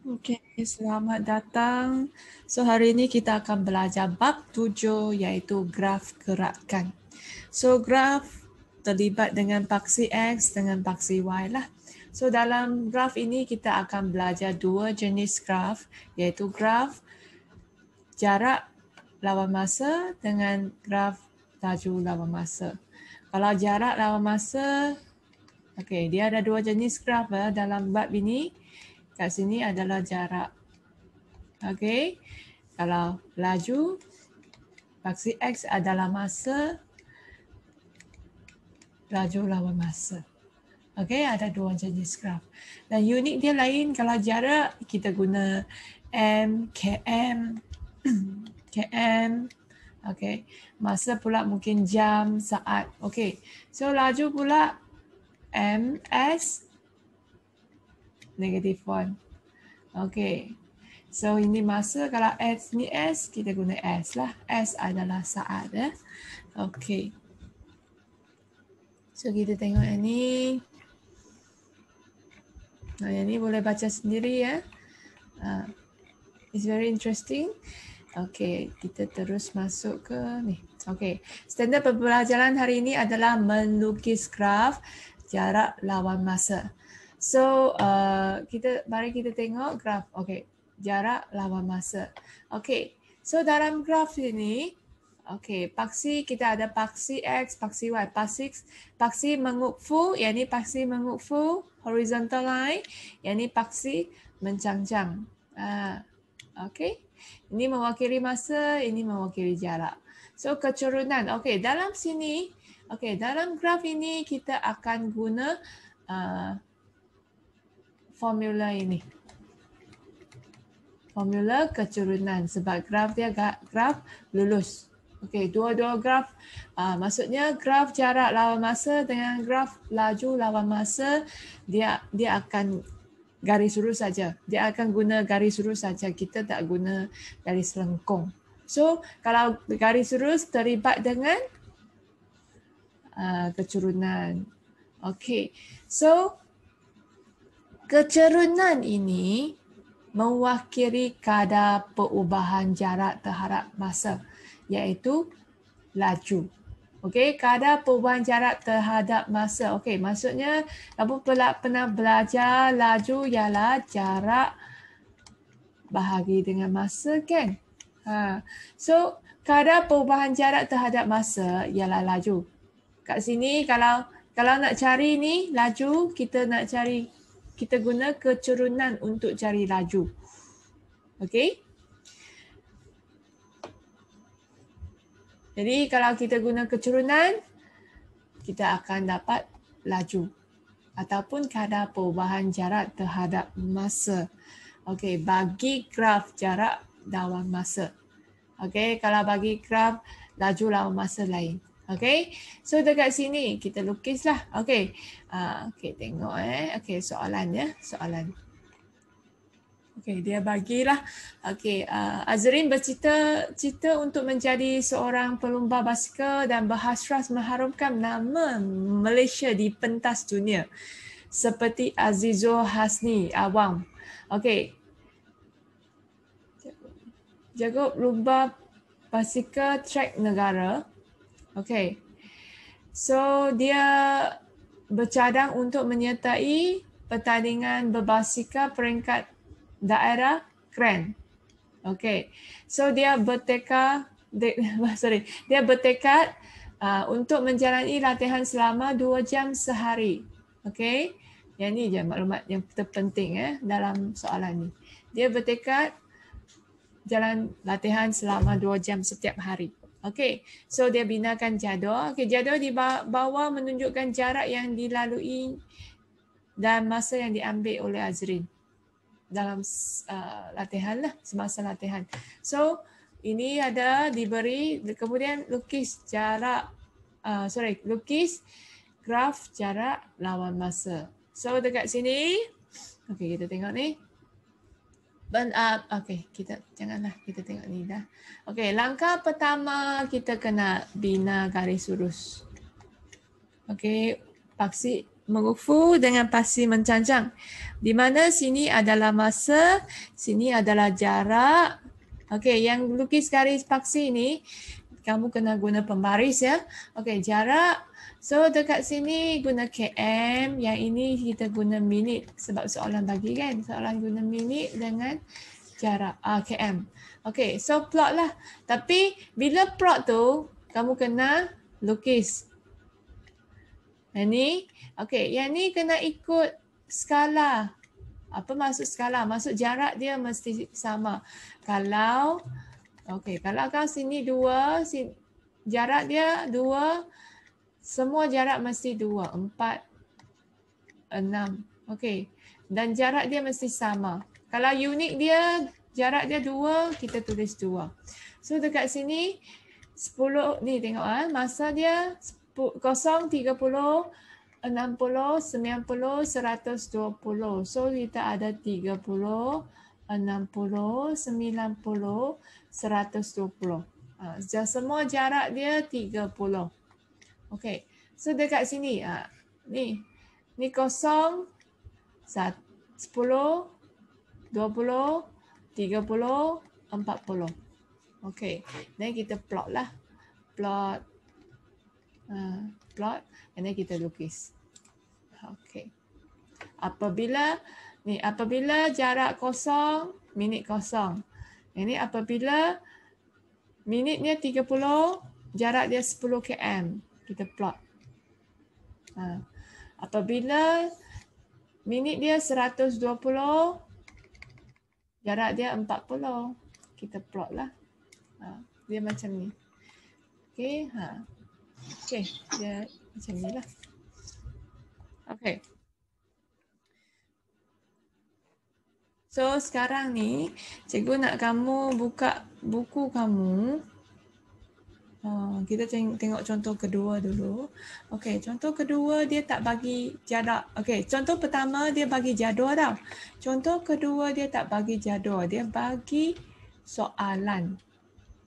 Okey, selamat datang. So hari ini kita akan belajar bab 7 iaitu graf gerakan. So graf terlibat dengan paksi X dengan paksi Y lah. So dalam graf ini kita akan belajar dua jenis graf iaitu graf jarak lawan masa dengan graf laju lawan masa. Kalau jarak lawan masa, okey, dia ada dua jenis graf dalam bab ini. Kat sini adalah jarak. Okey, kalau laju, paksi X adalah masa, laju lawan masa. Okey, ada dua jenis graf. Dan unit dia lain, kalau jarak kita guna M, km, km. Okey, masa pula mungkin jam, saat. Okey, so laju pula ms, negatif 1. Okey, so ini masa, kalau S ni S, kita guna S lah. S adalah saat. Okey. So kita tengok yang ni. Yang ni boleh baca sendiri ya. It's very interesting. Okey, kita terus masuk ke ni. Okey, standard pembelajaran hari ini adalah melukis graf jarak lawan masa. So, mari kita tengok graf. Okey, jarak lawan masa. Okey, so dalam graf ini, okey, paksi kita ada paksi X, paksi Y. Paksi mengukfu, yang ni paksi mengukfu horizontal line, yang ni paksi mencangcang. Okey, ini mewakili masa, ini mewakili jarak. So keturunan. Okey, dalam sini, okey, dalam graf ini kita akan guna formula ini. Formula keturunan sebab graf dia graf lulus. Okey, dua-dua graf, maksudnya graf jarak lawan masa dengan graf laju lawan masa, dia akan garis lurus saja. Dia akan guna garis lurus saja. Kita tak guna garis lengkung. So, kalau garis lurus terlibat dengan keturunan. Okey. So, keturunan ini mewakili kadar perubahan jarak terhadap masa, iaitu laju. Okey, kadar perubahan jarak terhadap masa. Okey, maksudnya kamu pernah belajar laju ialah jarak bahagi dengan masa kan? So, kadar perubahan jarak terhadap masa ialah laju. Kat sini kalau nak cari ni laju, kita guna keturunan untuk cari laju. Okey? Jadi kalau kita guna keturunan, kita akan dapat laju ataupun kadar perubahan jarak terhadap masa. Okey, bagi graf jarak lawan masa. Okey, kalau bagi graf laju lawan masa lain. Okey, so dekat sini kita lukislah. Okey, okey tengok Okey, soalan. Okey, dia bagilah. Okey, Azrin bercita untuk menjadi seorang pelumba basikal dan berhasrat mengharumkan nama Malaysia di pentas dunia seperti Azizul Hasni Awang. Okey. Jago lumba basikal trek negara. Okey. So dia bercadang untuk menyertai pertandingan berbasikal peringkat daerah Grand. Okey. So dia bertekad untuk menjalani latihan selama 2 jam sehari. Okey. Yang ni je maklumat yang terpenting dalam soalan ni. Dia bertekad jalan latihan selama 2 jam setiap hari. Okey, so dia binakan jadual. Okey, jadual di bawah menunjukkan jarak yang dilalui dan masa yang diambil oleh Azrin dalam latihan lah, semasa latihan. So, ini ada diberi, kemudian lukis graf jarak lawan masa. So, dekat sini, okey, kita tengok ni. Okey, kita tengok ni dah. Okey, langkah pertama kita kena bina garis lurus. Okey, paksi merufu dengan pasti mencanjang. Di mana sini adalah masa, sini adalah jarak. Okey, yang lukis garis paksi ni, kamu kena guna pembaris ya. Okey, jarak. So dekat sini guna km, yang ini kita guna minit sebab soalan bagi kan. Soalan guna minit dengan jarak km. Okey, so plot lah. Tapi bila plot tu, kamu kena lukis. Yang ni, okey, yang ni kena ikut skala. Apa maksud skala? Maksud jarak dia mesti sama. Kalau, okey, kalau kau sini 2, jarak dia 2, semua jarak mesti 2, 4, 6. Okey, dan jarak dia mesti sama. Kalau unit dia, jarak dia 2, kita tulis 2. So dekat sini, 10, ni tengok masa dia 0, 30, 60, 90, 120. So kita ada 30, 60, 90, 120. Semua jarak dia 30. Okey. So dekat sini ni 0, 10, 20, 30, 40. Okey. Dan kita plot lah. Plot. Plot. And then kita lukis. Okey. Apabila jarak 0, minit 0. Ini apabila minitnya 30, jarak dia 10 km. Kita plot. Apabila minit dia 120, jarak dia 40. Kita plot lah. Dia macam ni. Okey. Okey. Dia macam ni lah. Okey. So sekarang ni cikgu nak kamu buka buku kamu. Kita tengok contoh kedua dulu. Okey, contoh kedua dia tak bagi jarak. Okey, contoh pertama dia bagi jadual tau. Contoh kedua dia tak bagi jadual, dia bagi soalan.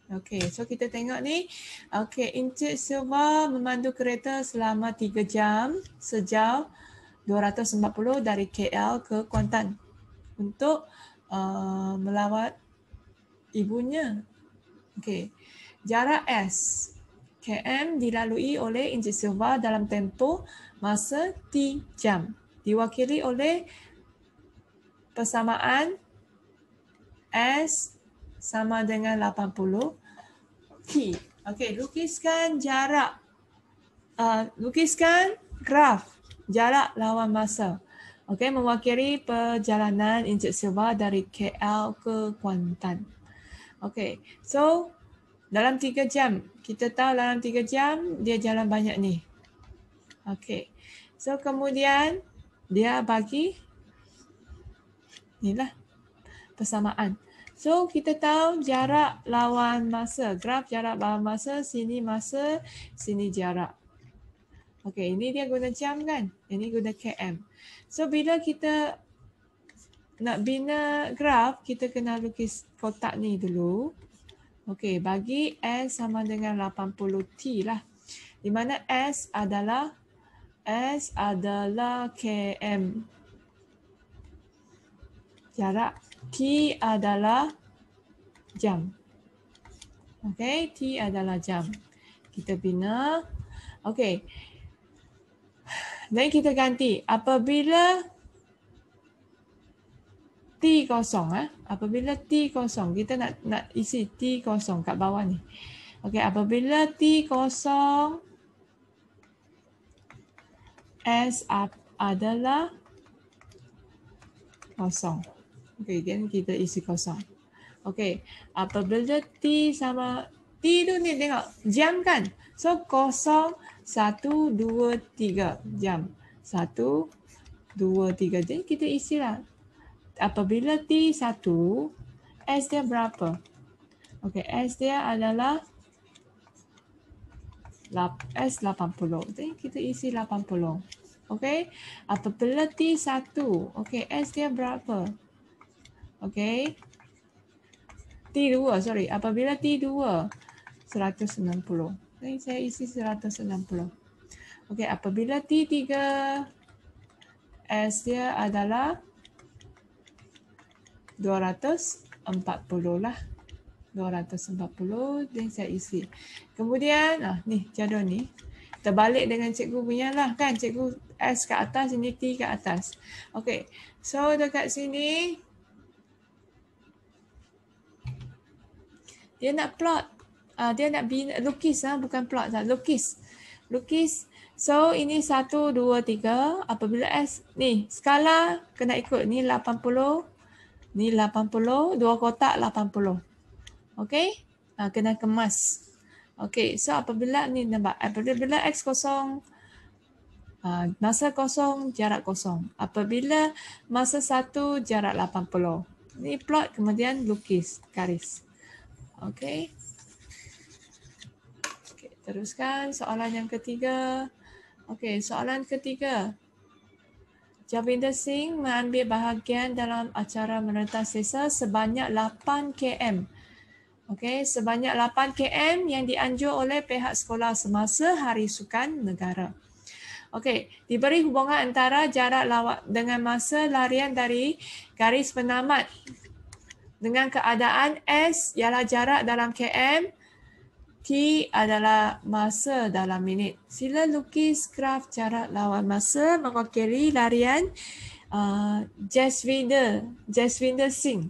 Okey, so kita tengok ni. Okey, Encik Silva memandu kereta selama 3 jam sejauh 240 dari KL ke Kuantan untuk melawat ibunya. Okey. Jarak S km dilalui oleh Encik Silva dalam tempoh masa T jam. Diwakili oleh persamaan S sama dengan 80 T. Okey, lukiskan jarak. Lukiskan graf jarak lawan masa. Okey, mewakili perjalanan Encik Silva dari KL ke Kuantan. Okey, so dalam 3 jam, kita tahu dalam 3 jam dia jalan banyak ni. Okey, so kemudian dia bagi inilah persamaan. So kita tahu jarak lawan masa, graf jarak lawan masa, sini jarak. Okey, ini dia guna jam kan? Ini guna km. So bila kita nak bina graf, kita kena lukis kotak ni dulu. Okey, bagi S sama dengan 80T lah. Di mana S adalah km. Jarak T adalah jam. Okey, T adalah jam. Kita bina. Okey. Dan kita ganti. Apabila T kosong, apabila T kosong, kita nak isi T kosong kat bawah ni. Okey, apabila T kosong, S adalah kosong. Okey, dan kita isi kosong. Okey, apabila T sama, T tu ni tengok, jam kan? So, 0, 1, 2, 3 jam. 1, 2, 3. Jadi kita isilah. Apabila T1, S dia berapa? Okey, S dia adalah S80. Jadi kita isi 80. Okey, apabila T1, okey, S dia berapa? Okey. T2, sorry. Apabila T2, 160. Jadi saya isi 160. Okey, apabila T3, S dia adalah 240 lah. 240 dan saya isi. Kemudian ni jadual ni terbalik dengan cikgu punya lah kan. Cikgu S kat atas, ini T kat atas. Okey. So dekat sini dia nak plot. Dia nak lukis bukan plot lah, lukis. Lukis. So ini 1 2 3 apabila S ni skala kena ikut ni 80. Ni 80, 2 kotak 80. Okey? Kena kemas. Okey, so apabila ni nampak, apabila X kosong, masa kosong, jarak kosong. Apabila masa 1, jarak 80. Ni plot, kemudian lukis, garis. Okey. Okey, teruskan soalan yang ketiga. Okey, soalan ketiga. Javinder Singh mengambil bahagian dalam acara merentas sesa sebanyak 8 km. Okey, sebanyak 8 km yang dianjur oleh pihak sekolah semasa Hari Sukan Negara. Okey, diberi hubungan antara jarak lawak dengan masa larian dari garis penamat dengan keadaan S ialah jarak dalam km, T adalah masa dalam minit. Sila lukis graf jarak lawan masa mewakili larian Jasvinder Singh.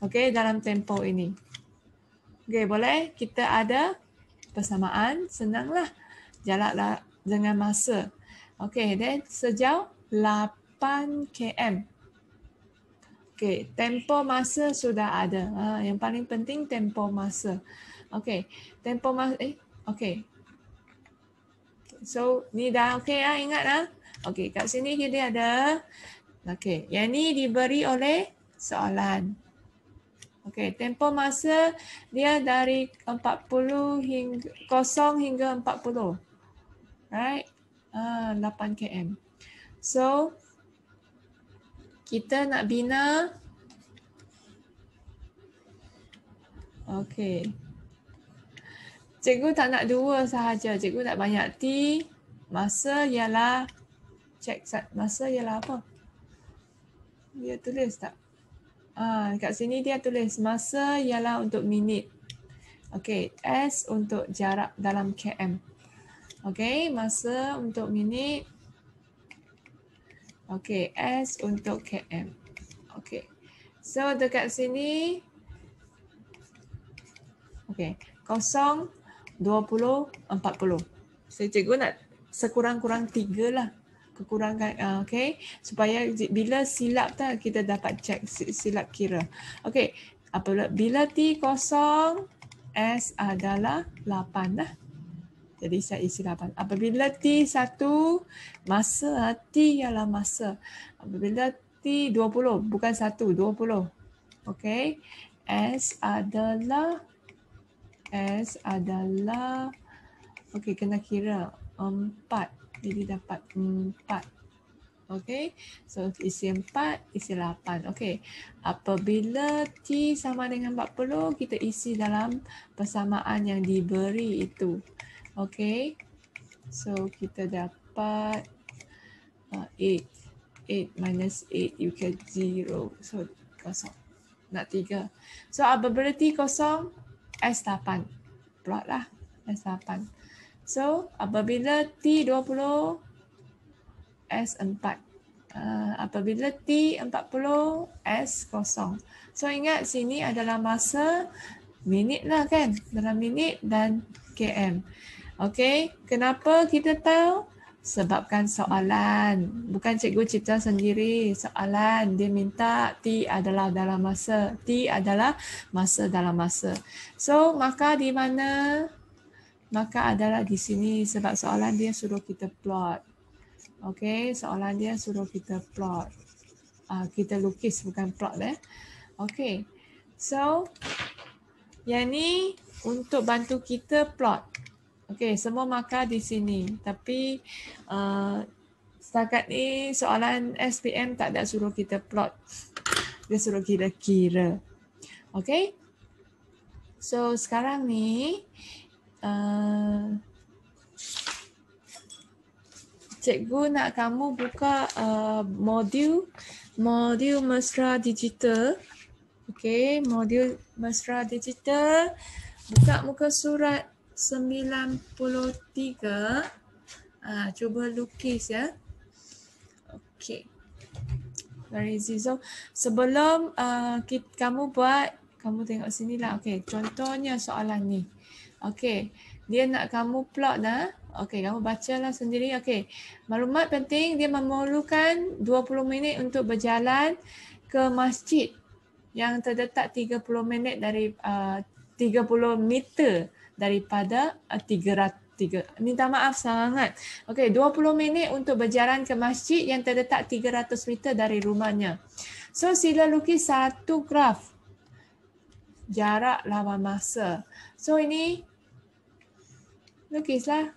Okey, dalam tempoh ini. Okey, boleh? Kita ada persamaan, senanglah. Jarak dengan masa. Okey, dan sejauh 8 km. Okey, tempoh masa sudah ada. Yang paling penting tempoh masa. Okey, tempoh masa okey. So, ni dah okey ingat lah. Okey, kat sini kita ada okey, yang ni diberi oleh soalan. Okey, tempoh masa dia dari 0 hingga 40. Right? 8 km. So, kita nak bina. Okey. Cikgu tak nak 2 sahaja. Cikgu nak banyak. T, masa ialah, masa ialah apa? Dia tulis tak? Kat sini dia tulis masa ialah untuk minit. Okey, S untuk jarak dalam km. Okey, masa untuk minit. Okey, S untuk km. Okey. So dekat sini okey, 0, 20, 40. So cikgu nak sekurang-kurang 3 lah. Kekurangan okey, supaya bila silap tak kita dapat cek silap kira. Okey, apabila T kosong, S adalah 8 lah. Jadi saya isi 8. Apabila T 1, masa T ialah masa. Apabila T 20, bukan 1, 20. Okey, S adalah okey, kena kira 4. Jadi dapat 4. Okey. So isi 4, isi 8. Okey. Apabila T sama dengan 40, kita isi dalam persamaan yang diberi itu. Okey. So kita dapat 8. 8 minus 8 you get 0. So kosong. Nak 3. So apabila T kosong, S8. Plot lah. S8. So, apabila T 20, S4. Apabila T 40, S kosong. So, ingat sini adalah masa minit lah kan. Dalam minit dan km. Okey, kenapa kita tahu? Sebabkan soalan. Bukan cikgu cipta sendiri. Soalan. Dia minta T adalah dalam masa. T adalah masa dalam masa. So, maka di mana? Maka adalah di sini sebab soalan dia suruh kita plot. Okey, soalan dia suruh kita plot. Kita lukis bukan plot Okey. So, yang ni untuk bantu kita plot. Okey, semua markah di sini. Tapi setakat ni soalan SPM tak ada suruh kita plot. Dia suruh kita kira. Okey. So, sekarang ni cikgu nak kamu buka modul Mesra Digital. Okey, modul Mesra Digital. Buka muka surat 93. Cuba lukis ya. Okey. Very easy. So, sebelum kamu buat, kamu tengok sini lah. Okey, contohnya soalan ni. Okey, dia nak kamu plot dah. Okey, kamu bacalah sendiri. Okey, maklumat penting, dia memerlukan 20 minit untuk berjalan ke masjid yang terletak 30 minit dari 30 meter daripada 300. Minta maaf sangat. Okey, 20 minit untuk berjalan ke masjid yang terletak 300 meter dari rumahnya. So, sila lukis satu graf jarak lawan masa. So, ini lukislah.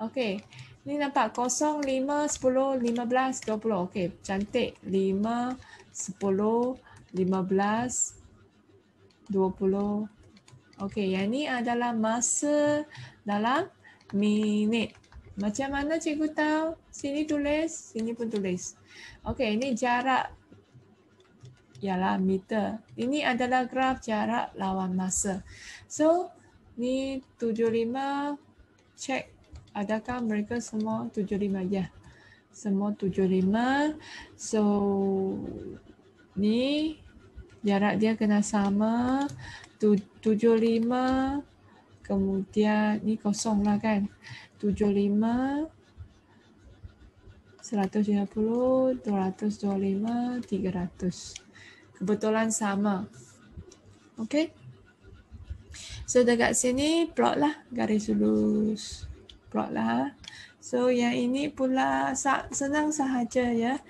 Okey, ni nampak 0, 5, 10, 15, 20. Okey, cantik. 5, 10, 15, 20. Okey, yang ni adalah masa dalam minit. Macam mana cikgu tahu? Sini tulis, sini pun tulis. Okey, ini jarak ialah meter. Ini adalah graf jarak lawan masa. So, ni 75. Cek adakah mereka semua 75? Ya. Semua 75. So, ni jarak dia kena sama 75, kemudian ni kosong lah kan, 75, 150, 225, 300. Kebetulan sama. Okay. So dekat sini plot lah, garis lurus. Plot lah. So yang ini pula senang sahaja ya.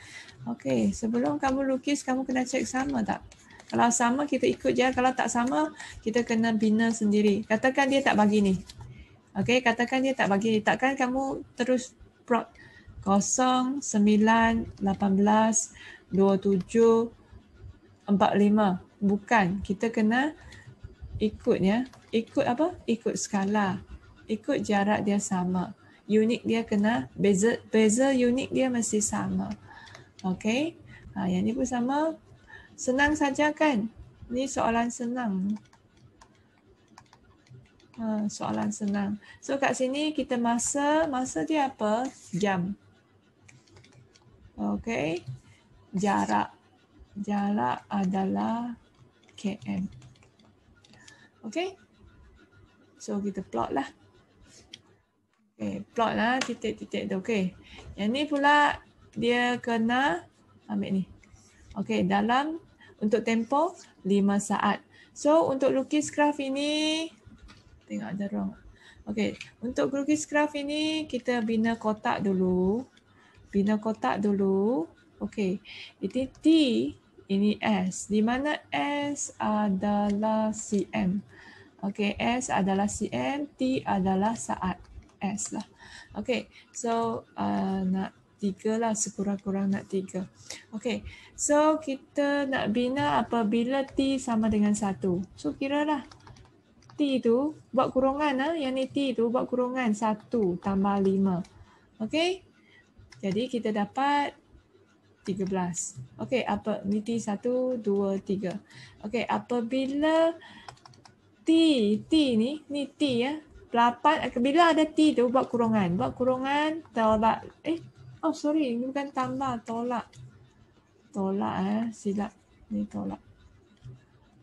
Okay, sebelum kamu lukis, kamu kena cek sama tak? Kalau sama, kita ikut je. Kalau tak sama, kita kena bina sendiri. Katakan dia tak bagi ni. Okay, katakan dia tak bagi ni. Takkan kamu terus plot 0, 9, 18, 27, 45. Bukan. Kita kena ikut ya. Ikut apa? Ikut skala. Ikut jarak dia sama. Unit dia kena, beza unit dia mesti sama. Okay. Yang ni pun sama. Senang saja kan? Ni soalan senang. Soalan senang. So kat sini kita masa dia apa? Jam. Okay. Jarak. Jarak adalah km. Okay. So kita plot lah. Okay, plot lah titik-titik tu. Okay. Yang ni pula dia kena ambil ni. Okay, dalam untuk tempoh 5 saat. So, untuk lukis graf ini, tengok ada wrong. Okay, untuk lukis graf ini, kita bina kotak dulu. Bina kotak dulu. Okay, ini T, ini S. Di mana S adalah cm. Okay, S adalah cm, T adalah saat. S lah. Okay, so nak 3 lah, sekurang-kurang nak 3. Okay, so kita nak bina apabila T sama dengan 1. So kiralah T tu buat kurungan, yang ni T tu buat kurungan 1 tambah 5. Okay, jadi kita dapat 13. Okay, apa ni T 1, 2, 3. Okay, apabila T ni T ya. 8, bila ada T tu buat kurungan. Buat kurungan, tolak. Oh sorry, ini bukan tambah, tolak. Tolak silap. Ni tolak.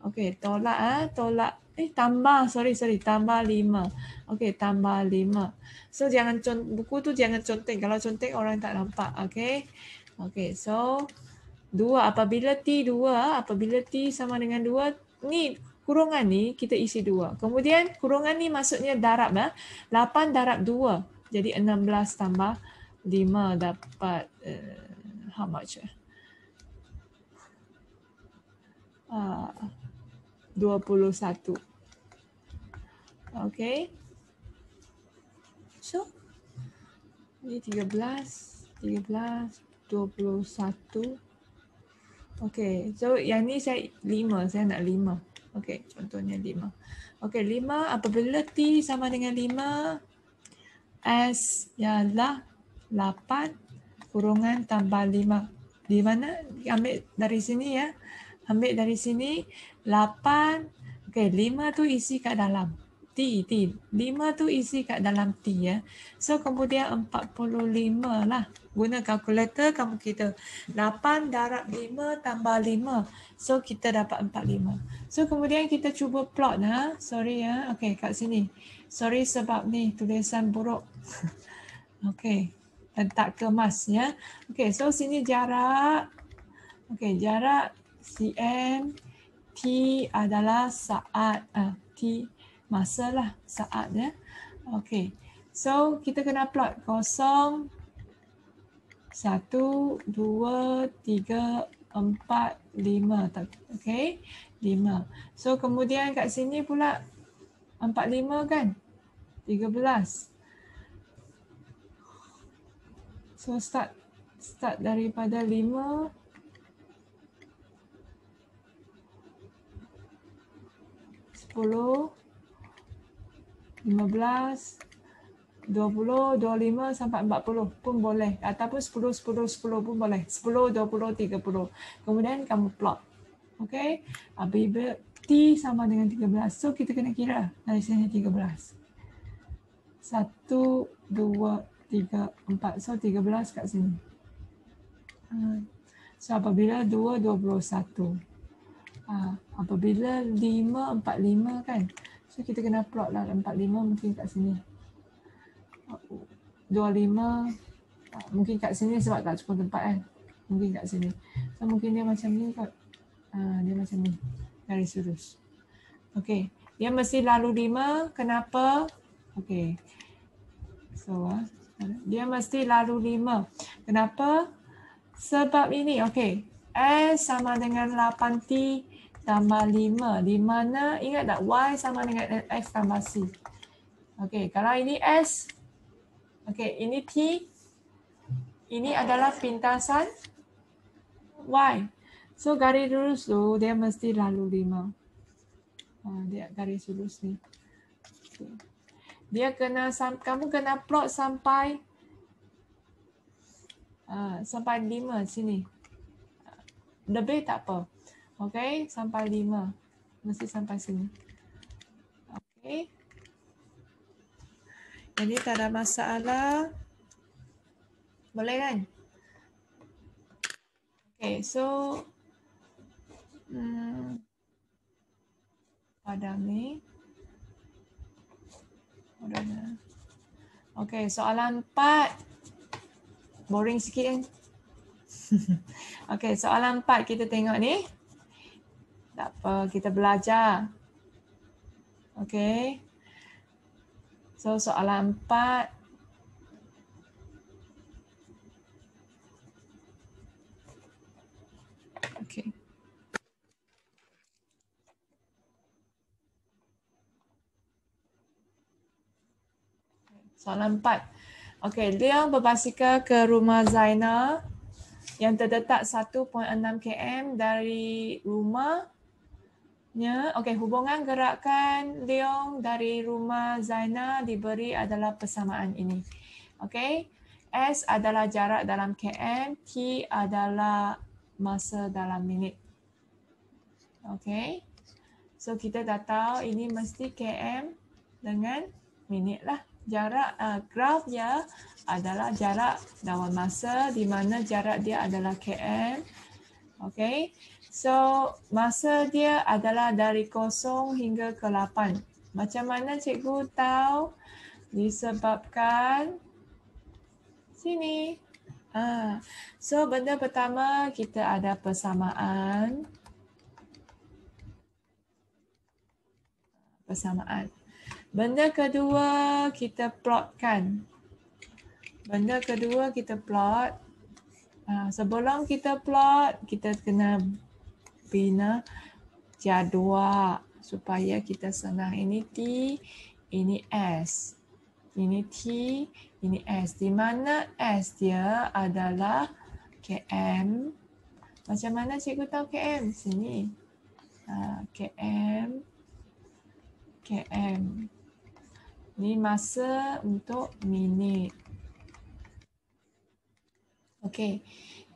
Okey, tolak tolak. Tambah, sorry, tambah 5. Okey, tambah 5. So jangan buku tu jangan conteng. Kalau conteng orang tak nampak. Okey. Okey, so 2 apabila T 2, apabila T sama dengan 2, ni kurungan ni kita isi 2. Kemudian kurungan ni maksudnya darab 8 darab 2. Jadi 16 tambah 5 dapat how much? 21. Okay. So, ini 13, 21. Okay. So, yang ni saya 5. Saya nak 5. Okay. Contohnya 5. Okay. 5. Apabila T sama dengan 5, S ialah 8 kurungan tambah 5. Di mana? Ambil dari sini ya. Ambil dari sini 8. Okey, 5 tu isi kat dalam. T. 5 tu isi kat dalam T ya. So kemudian 45 lah. Guna kalkulator kamu kita 8 darab 5 tambah 5. So kita dapat 45. So kemudian kita cuba plot ha. Sorry ya. Okey, kat sini. Sorry sebab ni tulisan buruk. Okey. Tak kemas ya. Okey, so sini jarak. Okey, jarak cm. T adalah saat. T masa lah, saat ya. Okey. So kita kena plot 0, 1, 2, 3, 4, 5. Okey. 5. So kemudian kat sini pula 45 kan? 13. So start daripada 5. 10, 15, 20, 25 sampai 40 pun boleh. Ataupun 10, 10, 10 pun boleh. 10, 20, 30. Kemudian kamu plot. Okey. Apabila T sama dengan 13. So kita kena kira dari sini 13. 1, 2, 3, 4. So 13 kat sini. So apabila 2, 21. Apabila 5, 45 kan. So kita kena plot lah 45 mungkin kat sini. 25 mungkin kat sini sebab tak cukup tempat kan. Mungkin kat sini. So mungkin dia macam ni kot. Dia macam ni. Garis lurus. Okey. Dia mesti lalu 5. Kenapa? Okey. So dia mesti lalu 5. Kenapa? Sebab ini. Okey. S sama dengan 8T tambah 5. Di mana, ingat tak? Y sama dengan X tambah C. Okey, kalau ini S. Okey, ini T. Ini adalah pintasan Y. So, garis lurus tu, dia mesti lalu 5. Dia garis lurus ni. Okay. Dia kena, kamu kena plot sampai 5 sini. Lebih tak apa. Okey, sampai 5. Mesti sampai sini. Okey. Jadi tak ada masalah. Boleh kan? Okey, so padam ni. Okey, soalan 4. Boring sikit kan? Okey, soalan 4 kita tengok ni. Tak apa, kita belajar. Okey. So, soalan 4. Okey. Soalan 4. Okey, Leon berbasikal ke rumah Zainal yang terletak 1.6 km dari rumahnya. Okey, hubungan gerakan Leon dari rumah Zainal diberi adalah persamaan ini. Okey, S adalah jarak dalam km, T adalah masa dalam minit. Okey, so kita dah tahu ini mesti km dengan minit lah. Jarak graf dia adalah jarak lawan masa di mana jarak dia adalah km. Okey. So masa dia adalah dari 0 hingga ke 8. Macam mana cikgu tahu? Disebabkan sini. So benda pertama kita ada persamaan. Benda kedua kita plotkan. Sebelum kita plot, kita kena bina jadual supaya kita senang. Ini T, ini S. Ini T, ini S. Di mana S dia adalah km. Macam mana cikgu tahu km? Sini. km. Ini masa untuk minit. Okey.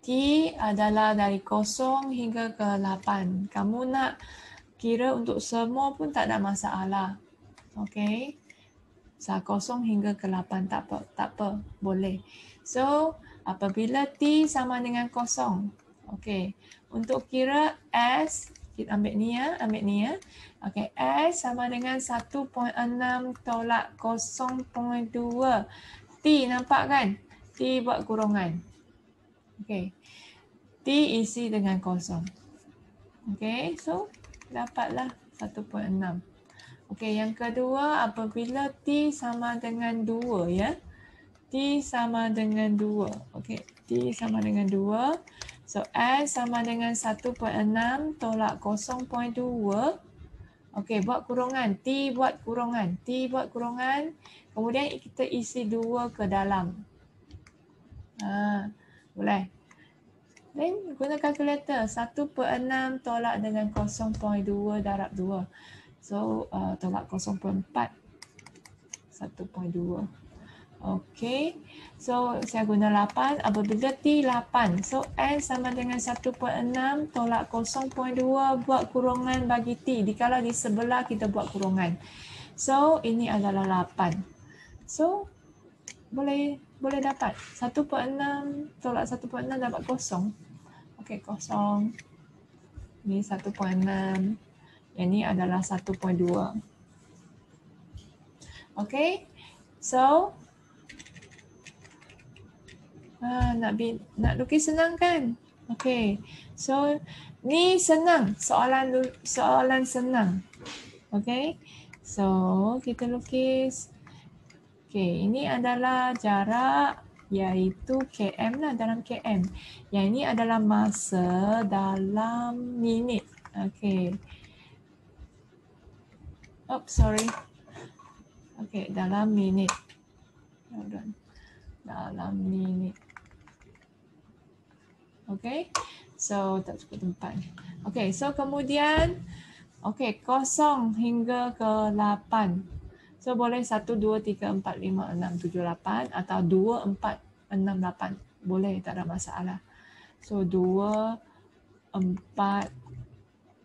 T adalah dari 0 hingga ke 8. Kamu nak kira untuk semua pun tak ada masalah. Okey. 0 hingga ke 8 tak apa, boleh. So, apabila T sama dengan 0. Okey. Untuk kira S, kita ambil ni ya. Okey, S sama dengan 1.6 tolak 0.2. T nampak kan? T buat kurungan. Okey. T isi dengan 0. Okey, so dapatlah 1.6. Okey, yang kedua apabila T sama dengan 2 ya. T sama dengan 2. Okey, T sama dengan 2. So, S sama dengan 1.6 tolak 0.2. Okey, buat kurungan. T buat kurungan. T buat kurungan. Kemudian kita isi 2 ke dalam. Boleh. Dan guna kalkulator. 1.6 tolak dengan 0.2 darab 2. So, tolak 0.4. 1.2. Okey. So, saya guna 8. Apabila T 8. So, S sama dengan 1.6 tolak 0.2 buat kurungan bagi T. Dikala di sebelah kita buat kurungan. So, ini adalah 8. So, boleh dapat. 1.6 tolak 1.6 dapat 0. Okey, 0. Ini 1.6. Yang ni adalah 1.2. Okey. So, nak lukis senang kan? Okey. So, ni senang. Soalan senang. Okey. So, kita lukis. Okey, ini adalah jarak iaitu km lah, dalam km. Yang ini adalah masa dalam minit. Okey. Sorry. Okey, dalam minit. Dalam minit. Okey. So, tak cukup tempat. Okey, so kemudian 0 hingga ke 8. So, boleh 1, 2, 3, 4, 5, 6, 7, 8 atau 2, 4, 6, 8. Boleh, tak ada masalah. So, 2, 4,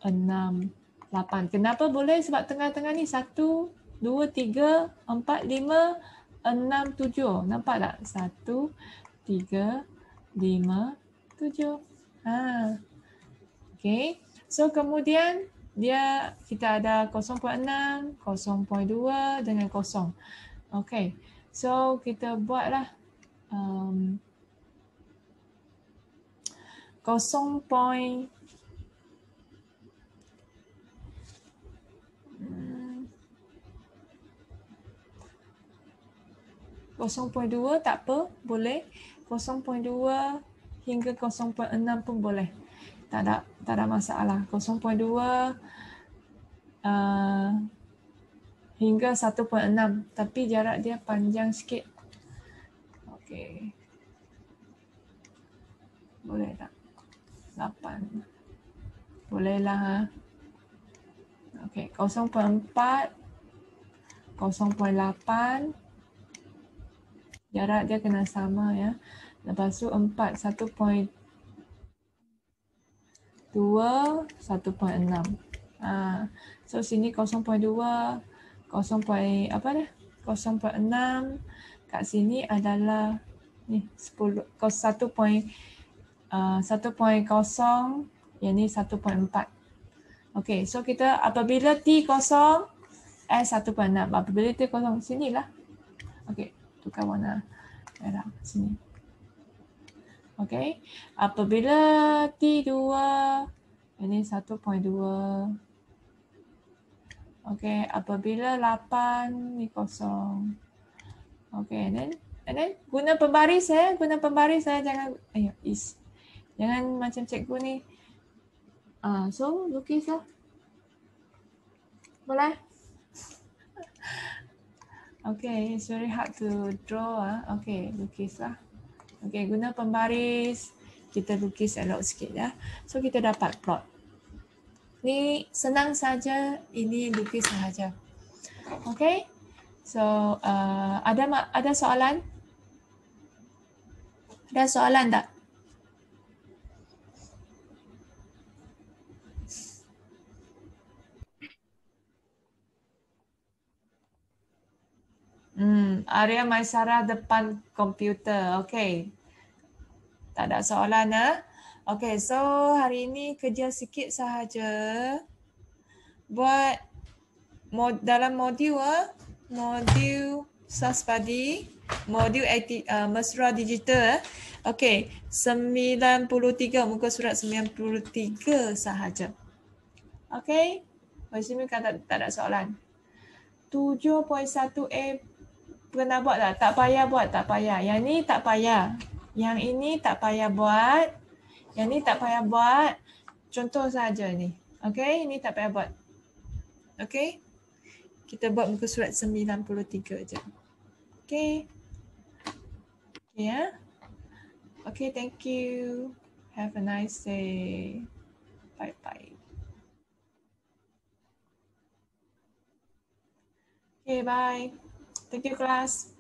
6, 8. Kenapa boleh? Sebab tengah-tengah ni 1, 2, 3, 4, 5, 6, 7. Nampak tak? 1, 3, 5, 7. Okey. So, kemudian kita ada 0.6, 0.2 dengan 0. Okey. So, kita buatlah 0.2 tak apa, boleh. 0.2 hingga 0.6 pun boleh. Tak ada masalah. 0.2 hingga 1.6, tapi jarak dia panjang sikit. Okey. Boleh tak? 8. Bolehlah. Okey, 0.4, 0.8. Jarak dia kena sama ya. Lepas tu 4, 1.2, 1.6. So sini 0.2, 0.6. Kat sini adalah ni 10, 1.0, yang ni 1.4. Okey, so kita apabila T 0, S 1.6. Apabila T 0, sinilah. Okey, tukar warna merah sini. Okey, apabila T 2, ini 1.2. Okey, apabila 8, ni 0. Okey, and then guna pembaris jangan jangan macam cikgu ni. So lukislah. Boleh? Okay, it's very hard to draw. Okay, lukislah. Okay, guna pembaris. Kita lukis elok sikit ya. So, kita dapat plot. Ni senang saja. Ini lukis sahaja. Okay. So, ada soalan? Ada soalan tak? Arya Maisara depan komputer. Okay. Tak ada soalan Okay, so hari ini kerja sikit sahaja. Buat dalam modul Saspadi, modul mesra digital. Okay, 93 muka surat 93 sahaja. Okay, Maksudnya kan tak ada soalan. 7.1A pernah buat tak? Tak payah buat, tak payah. Yang ni tak payah. Yang ini tak payah buat. Yang ni tak payah buat. Contoh saja ni. Okay, ini tak payah buat. Okay. Kita buat muka surat 93 je. Okay. Okay ya. Okay, thank you. Have a nice day. Bye-bye. Okay, bye. Thank you, class.